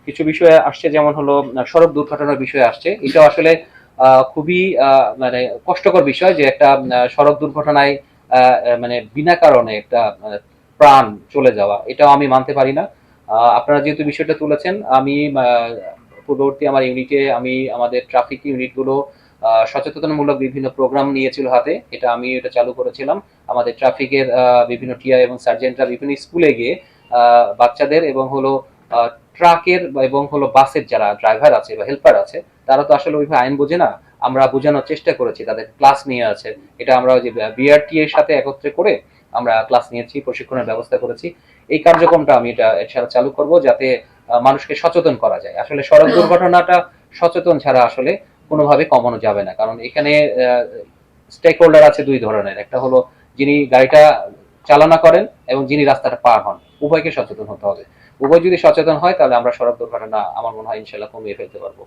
কিছু বিষয় আসছে, যেমন হলো সড়ক দুর্ঘটনার বিষয় আসছে। এটাও আসলে খুবই মানে কষ্টকর বিষয় যে একটা সড়ক দুর্ঘটনায় মানে বিনা কারণে একটা প্রাণ চলে যাওয়া, এটাও আমি মানতে পারি না। আপনারা যেহেতু বিষয়টা তুলেছেন, আমি পূর্ববর্তী আমার ইউনিটে আমি আমাদের ট্রাফিক ইউনিটগুলো সচেতনমূলক বিভিন্ন প্রোগ্রাম নিয়েছিল হাতে, আমি এটা চালু করেছিলাম। আমাদের ট্রাফিকের বিভিন্ন টিআই এবং সার্জেন্টরা বিভিন্ন স্কুলে গিয়ে বাচ্চাদের এবং হলো ট্রাকের এবং হলো বাসের যারা ড্রাইভার আছে বা হেল্পার আছে, তারা তো আসলে ওইভাবে আইন বোঝে না। আমরা বোঝানোর চেষ্টা করেছি, তাদের ক্লাস নিয়ে আছে। এটা আমরা ওই যে বিআরটি এর সাথে একত্রে করে আমরা ক্লাস নিয়েছি, প্রশিক্ষণের ব্যবস্থা করেছি। এই কার্যক্রমটা আমি এটা চালু করব, যাতে মানুষকে সচেতন করা যায়। আসলে সড়ক দুর্ঘটনাটা সচেতন ছাড়া আসলে কোনোভাবে কমানো যাবে না, কারণ এখানে স্টেক হোল্ডার আছে দুই ধরনের। একটা হলো যিনি গাড়িটা চালনা করেন এবং যিনি রাস্তাটা পার হন, উভয়কে সচেতন হতে হবে। উভয় যদি সচেতন হয় তাহলে আমরা সড়ক দুর্ঘটনা আমার মনে হয় ইনশাল্লাহ কমিয়ে ফেলতে পারবো।